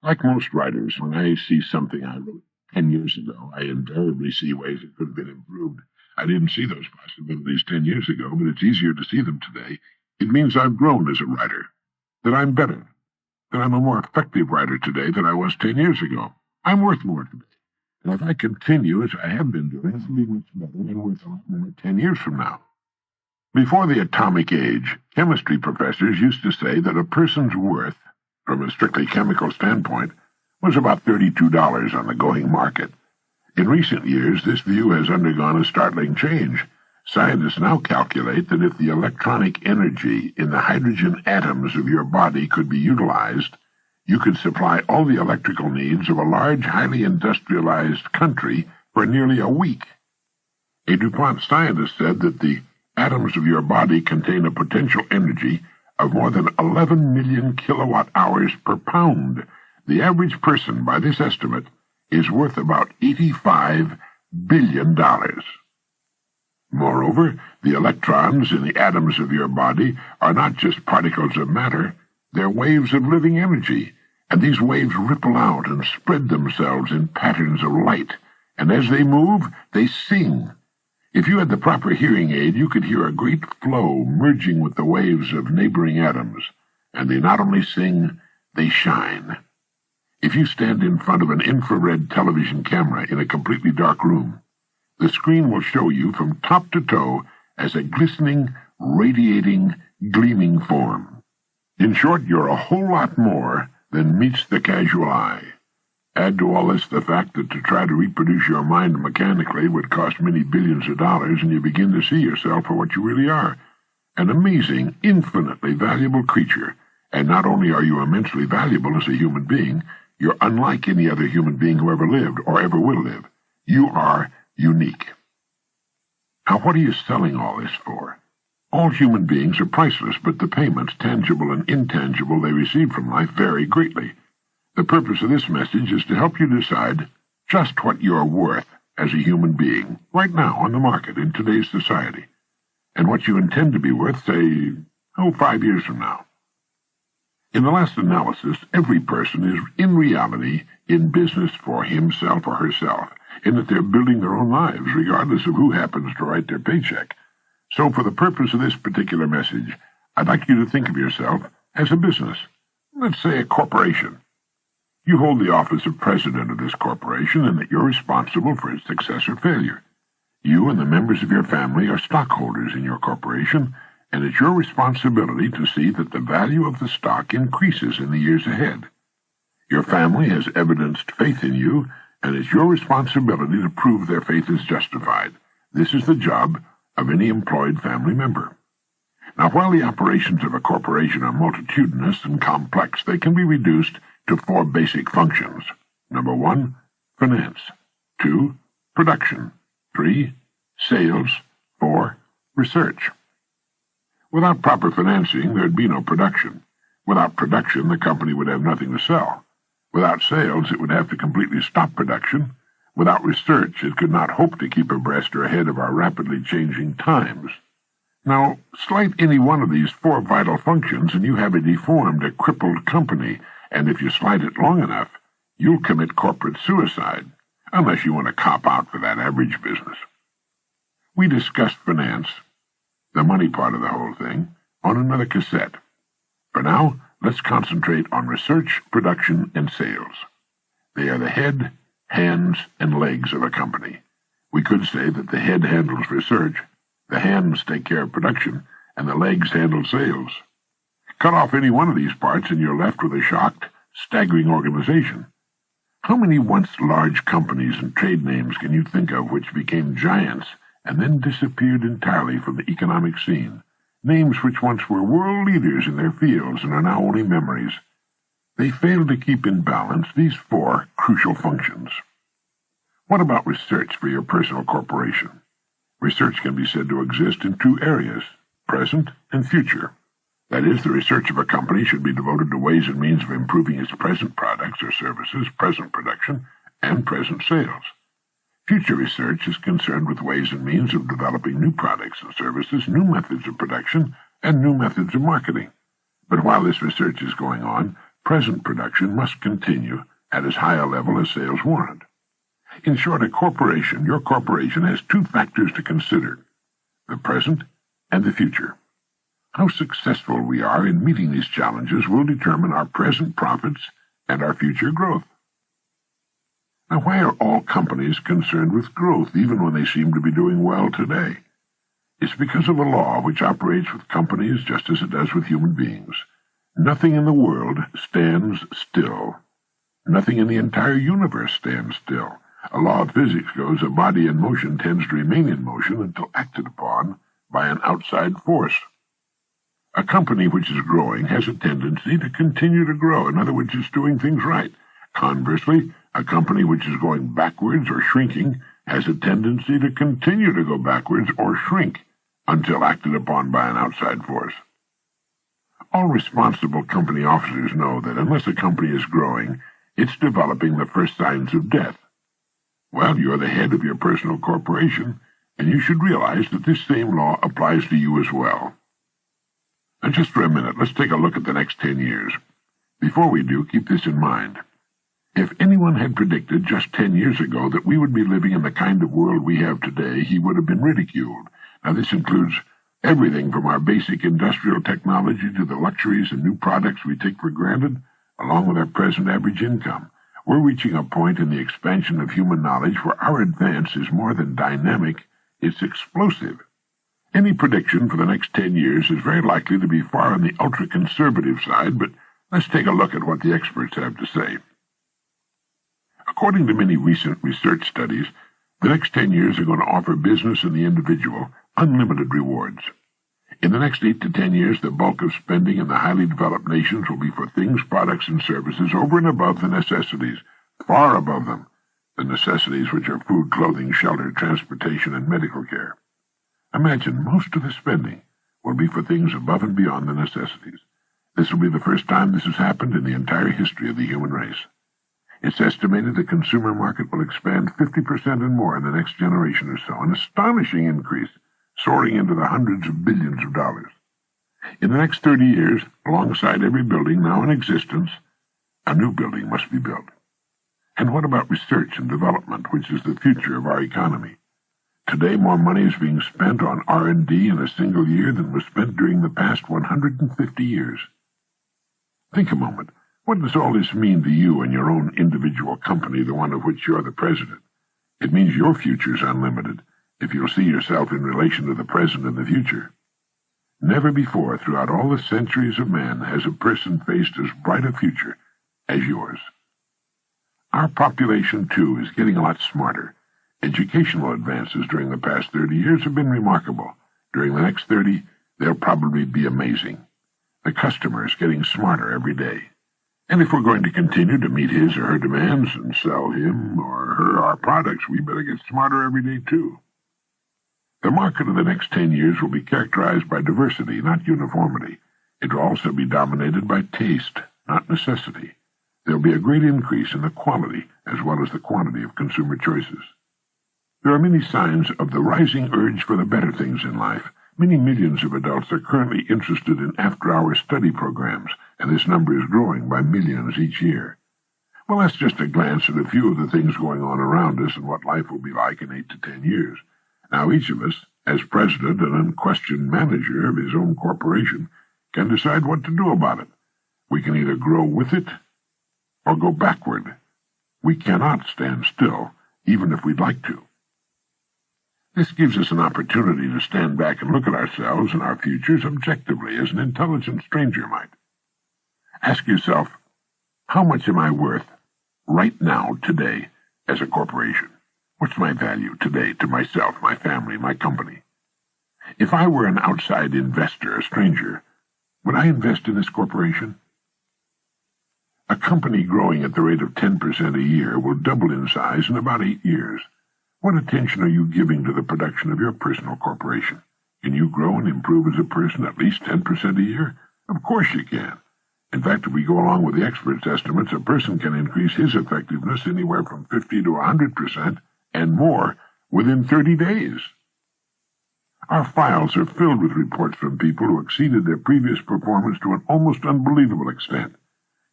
Like most writers, when I see something I wrote 10 years ago, I invariably see ways it could have been improved. I didn't see those possibilities 10 years ago, but it's easier to see them today. It means I've grown as a writer, that I'm better, that I'm a more effective writer today than I was 10 years ago. I'm worth more today. And if I continue as I have been doing, I'll be much better and worth a lot more 10 years from now. Before the atomic age, chemistry professors used to say that a person's worth, from a strictly chemical standpoint, was about $32 on the going market. In recent years, this view has undergone a startling change. Scientists now calculate that if the electronic energy in the hydrogen atoms of your body could be utilized, you could supply all the electrical needs of a large, highly industrialized country for nearly a week. A DuPont scientist said that the atoms of your body contain a potential energy of more than 11 million kilowatt-hours per pound. The average person, by this estimate, is worth about $85 billion. Moreover, the electrons in the atoms of your body are not just particles of matter, they're waves of living energy, and these waves ripple out and spread themselves in patterns of light, and as they move, they sing. If you had the proper hearing aid, you could hear a great flow merging with the waves of neighboring atoms, and they not only sing, they shine. If you stand in front of an infrared television camera in a completely dark room, the screen will show you from top to toe as a glistening, radiating, gleaming form. In short, you're a whole lot more than meets the casual eye. Add to all this the fact that to try to reproduce your mind mechanically would cost many billions of dollars, and you begin to see yourself for what you really are, an amazing, infinitely valuable creature. And not only are you immensely valuable as a human being, you're unlike any other human being who ever lived or ever will live. You are unique. Now, what are you selling all this for? All human beings are priceless, but the payments, tangible and intangible, they receive from life vary greatly. The purpose of this message is to help you decide just what you're worth as a human being, right now on the market in today's society, and what you intend to be worth, say, 5 years from now. In the last analysis, every person is in reality in business for himself or herself, in that they're building their own lives, regardless of who happens to write their paycheck. So for the purpose of this particular message, I'd like you to think of yourself as a business, let's say a corporation. You hold the office of president of this corporation, and that you're responsible for its success or failure. You and the members of your family are stockholders in your corporation, and it's your responsibility to see that the value of the stock increases in the years ahead. Your family has evidenced faith in you, and it's your responsibility to prove their faith is justified. This is the job of any employed family member. Now, while the operations of a corporation are multitudinous and complex, they can be reduced to 4 basic functions. Number 1, finance. 2, production. 3, sales. 4, research. Without proper financing, there'd be no production. Without production, the company would have nothing to sell. Without sales, it would have to completely stop production. Without research, it could not hope to keep abreast or ahead of our rapidly changing times. Now, slight any one of these 4 vital functions, and you have a deformed, a crippled company, and if you slight it long enough, you'll commit corporate suicide, unless you want to cop out for that average business. We discussed finance, the money part of the whole thing, on another cassette. For now, let's concentrate on research, production, and sales. They are the head, hands, and legs of a company. We could say that the head handles research, the hands take care of production, and the legs handle sales. Cut off any one of these parts and you're left with a shocked, staggering organization. How many once large companies and trade names can you think of which became giants and then disappeared entirely from the economic scene? Names which once were world leaders in their fields and are now only memories. They failed to keep in balance these 4 crucial functions. What about research for your personal corporation? Research can be said to exist in 2 areas, present and future. That is, the research of a company should be devoted to ways and means of improving its present products or services, present production, and present sales. Future research is concerned with ways and means of developing new products and services, new methods of production, and new methods of marketing. But while this research is going on, present production must continue at as high a level as sales warrant. In short, your corporation has two factors to consider: the present and the future. How successful we are in meeting these challenges will determine our present profits and our future growth. Now, why are all companies concerned with growth, even when they seem to be doing well today? It's because of a law which operates with companies just as it does with human beings. Nothing in the world stands still. Nothing in the entire universe stands still. A law of physics goes, a body in motion tends to remain in motion until acted upon by an outside force. A company which is growing has a tendency to continue to grow. In other words, it's doing things right. Conversely, a company which is going backwards or shrinking has a tendency to continue to go backwards or shrink until acted upon by an outside force. All responsible company officers know that unless a company is growing, it's developing the first signs of death. Well, you're the head of your personal corporation, and you should realize that this same law applies to you as well. Now, just for a minute, let's take a look at the next 10 years. Before we do, keep this in mind. If anyone had predicted just 10 years ago that we would be living in the kind of world we have today, he would have been ridiculed. Now, this includes everything from our basic industrial technology to the luxuries and new products we take for granted, along with our present average income. We're reaching a point in the expansion of human knowledge where our advance is more than dynamic, it's explosive. Any prediction for the next 10 years is very likely to be far on the ultra-conservative side, but let's take a look at what the experts have to say. According to many recent research studies, the next 10 years are going to offer business and the individual unlimited rewards. In the next 8 to 10 years, the bulk of spending in the highly developed nations will be for things, products, and services over and above the necessities, far above them, the necessities which are food, clothing, shelter, transportation, and medical care. Imagine most of the spending will be for things above and beyond the necessities. This will be the first time this has happened in the entire history of the human race. It's estimated the consumer market will expand 50% and more in the next generation or so, an astonishing increase, soaring into the hundreds of billions of dollars. In the next 30 years, alongside every building now in existence, a new building must be built. And what about research and development, which is the future of our economy? Today, more money is being spent on R&D in a single year than was spent during the past 150 years. Think a moment. What does all this mean to you and your own individual company, the one of which you're the president? It means your future's unlimited, if you'll see yourself in relation to the present and the future. Never before, throughout all the centuries of man, has a person faced as bright a future as yours. Our population, too, is getting a lot smarter. Educational advances during the past 30 years have been remarkable. During the next 30, they'll probably be amazing. The customer is getting smarter every day. And if we're going to continue to meet his or her demands and sell him or her our products, we better get smarter every day, too. The market of the next 10 years will be characterized by diversity, not uniformity. It will also be dominated by taste, not necessity. There will be a great increase in the quality as well as the quantity of consumer choices. There are many signs of the rising urge for the better things in life. Many millions of adults are currently interested in after-hour study programs, and this number is growing by millions each year. Well, that's just a glance at a few of the things going on around us and what life will be like in 8 to 10 years. Now, each of us, as president and unquestioned manager of his own corporation, can decide what to do about it. We can either grow with it or go backward. We cannot stand still, even if we'd like to. This gives us an opportunity to stand back and look at ourselves and our futures objectively, as an intelligent stranger might. Ask yourself, how much am I worth right now, today, as a corporation? What's my value today to myself, my family, my company? If I were an outside investor, a stranger, would I invest in this corporation? A company growing at the rate of 10% a year will double in size in about 8 years. What attention are you giving to the production of your personal corporation? Can you grow and improve as a person at least 10% a year? Of course you can. In fact, if we go along with the experts' estimates, a person can increase his effectiveness anywhere from 50 to 100% and more within 30 days. Our files are filled with reports from people who exceeded their previous performance to an almost unbelievable extent.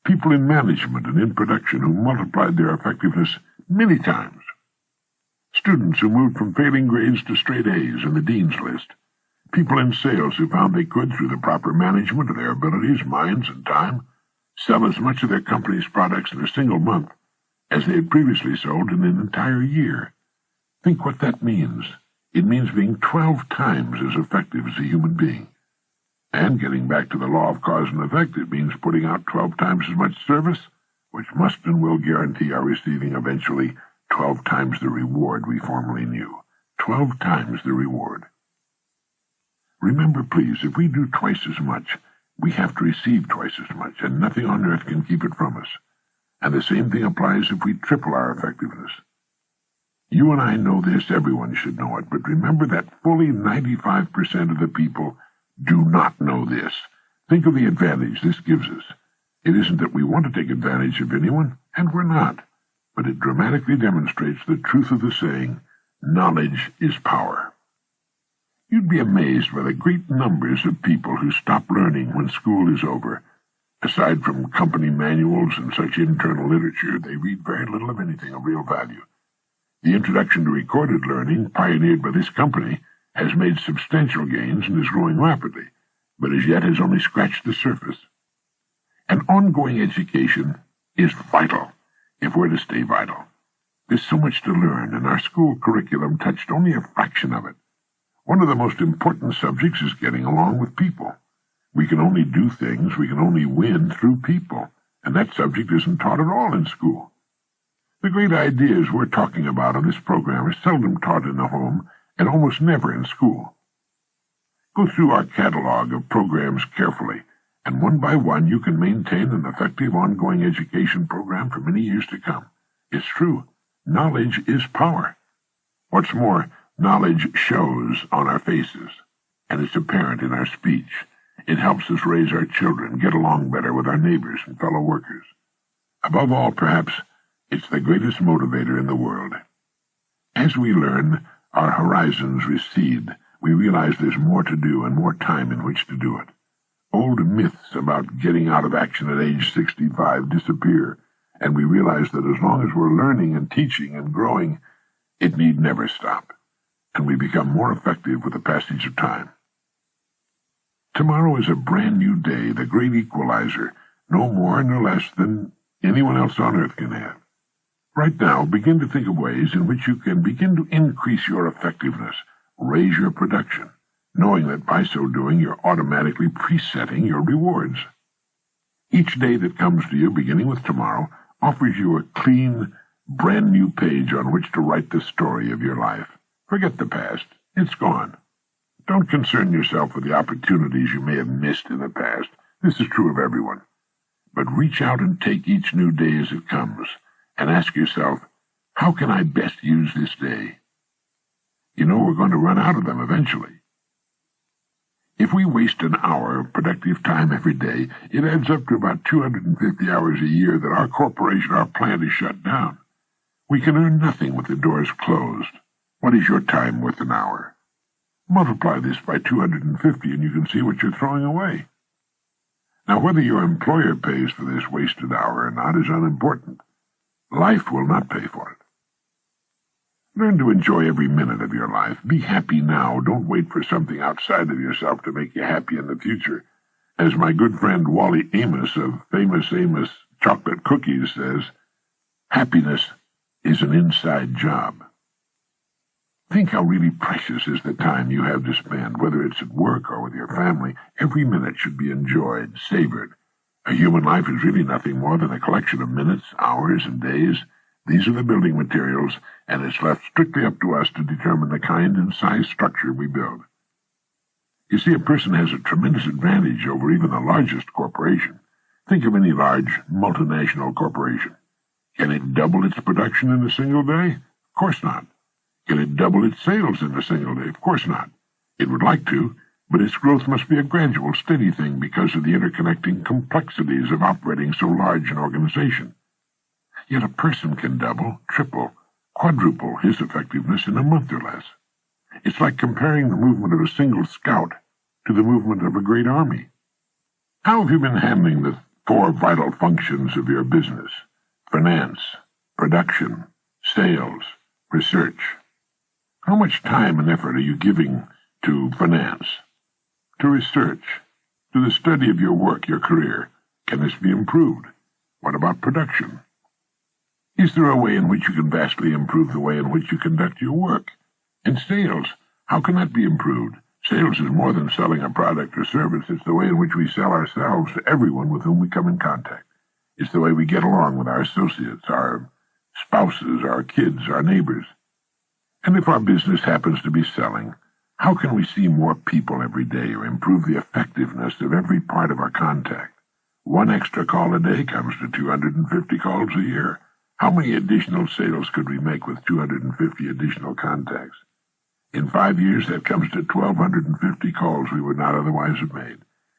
People in management and in production who multiplied their effectiveness many times. Students who moved from failing grades to straight A's in the dean's list. People in sales who found they could, through the proper management of their abilities, minds, and time, sell as much of their company's products in a single month as they had previously sold in an entire year. Think what that means. It means being 12 times as effective as a human being. And getting back to the law of cause and effect, it means putting out 12 times as much service, which must and will guarantee our receiving eventually 12 times the reward we formerly knew. 12 times the reward. Remember, please, if we do twice as much, we have to receive twice as much, and nothing on earth can keep it from us. And the same thing applies if we triple our effectiveness. You and I know this, everyone should know it, but remember that fully 95% of the people do not know this. Think of the advantage this gives us. It isn't that we want to take advantage of anyone, and we're not, but it dramatically demonstrates the truth of the saying, knowledge is power. You'd be amazed by the great numbers of people who stop learning when school is over. Aside from company manuals and such internal literature, they read very little of anything of real value. The introduction to recorded learning, pioneered by this company, has made substantial gains and is growing rapidly, but as yet has only scratched the surface. An ongoing education is vital if we're to stay vital. There's so much to learn, and our school curriculum touched only a fraction of it. One of the most important subjects is getting along with people. We can only do things, we can only win through people, and that subject isn't taught at all in school. The great ideas we're talking about on this program are seldom taught in the home and almost never in school. Go through our catalog of programs carefully, and one by one you can maintain an effective ongoing education program for many years to come. It's true. Knowledge is power. What's more, knowledge shows on our faces, and it's apparent in our speech. It helps us raise our children, get along better with our neighbors and fellow workers. Above all, perhaps, it's the greatest motivator in the world. As we learn, our horizons recede. We realize there's more to do and more time in which to do it. Old myths about getting out of action at age 65 disappear, and we realize that as long as we're learning and teaching and growing, it need never stop, and we become more effective with the passage of time. Tomorrow is a brand new day, the great equalizer, no more nor less than anyone else on earth can have. Right now, begin to think of ways in which you can begin to increase your effectiveness, raise your production, knowing that by so doing you're automatically presetting your rewards. Each day that comes to you, beginning with tomorrow, offers you a clean, brand new page on which to write the story of your life. Forget the past. It's gone. Don't concern yourself with the opportunities you may have missed in the past. This is true of everyone. But reach out and take each new day as it comes, and ask yourself, how can I best use this day? You know we're going to run out of them eventually. If we waste an hour of productive time every day, it adds up to about 250 hours a year that our corporation, our plant is shut down. We can earn nothing with the doors closed. What is your time worth an hour? Multiply this by 250 and you can see what you're throwing away. Now, whether your employer pays for this wasted hour or not is unimportant. Life will not pay for it. Learn to enjoy every minute of your life. Be happy now. Don't wait for something outside of yourself to make you happy in the future. As my good friend Wally Amos of Famous Amos Chocolate Cookies says, happiness is an inside job. Think how really precious is the time you have to spend, whether it's at work or with your family. Every minute should be enjoyed, savored. A human life is really nothing more than a collection of minutes, hours, and days. These are the building materials, and it's left strictly up to us to determine the kind and size structure we build. You see, a person has a tremendous advantage over even the largest corporation. Think of any large multinational corporation. Can it double its production in a single day? Of course not. Can it double its sales in a single day? Of course not. It would like to, but its growth must be a gradual, steady thing because of the interconnecting complexities of operating so large an organization. Yet a person can double, triple, quadruple his effectiveness in a month or less. It's like comparing the movement of a single scout to the movement of a great army. How have you been handling the 4 vital functions of your business: finance, production, sales, research. How much time and effort are you giving to finance, to research, to the study of your work, your career? Can this be improved? What about production? Is there a way in which you can vastly improve the way in which you conduct your work? And sales, how can that be improved? Sales is more than selling a product or service. It's the way in which we sell ourselves to everyone with whom we come in contact. It's the way we get along with our associates, our spouses, our kids, our neighbors. And if our business happens to be selling, how can we see more people every day or improve the effectiveness of every part of our contact? 1 extra call a day comes to 250 calls a year. How many additional sales could we make with 250 additional contacts? In 5 years, that comes to 1,250 calls we would not otherwise have made.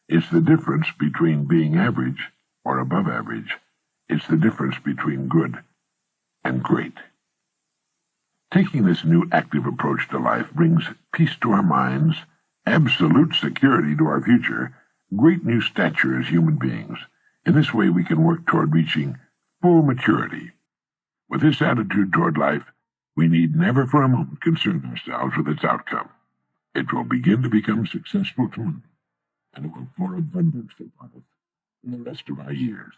It's the difference between being average or above average. It's the difference between good and great. Taking this new active approach to life brings peace to our minds, absolute security to our future, great new stature as human beings. In this way, we can work toward reaching full maturity. With this attitude toward life, we need never for a moment concern ourselves with its outcome. It will begin to become successful tomorrow, and it will pour abundance upon us in the rest of our years.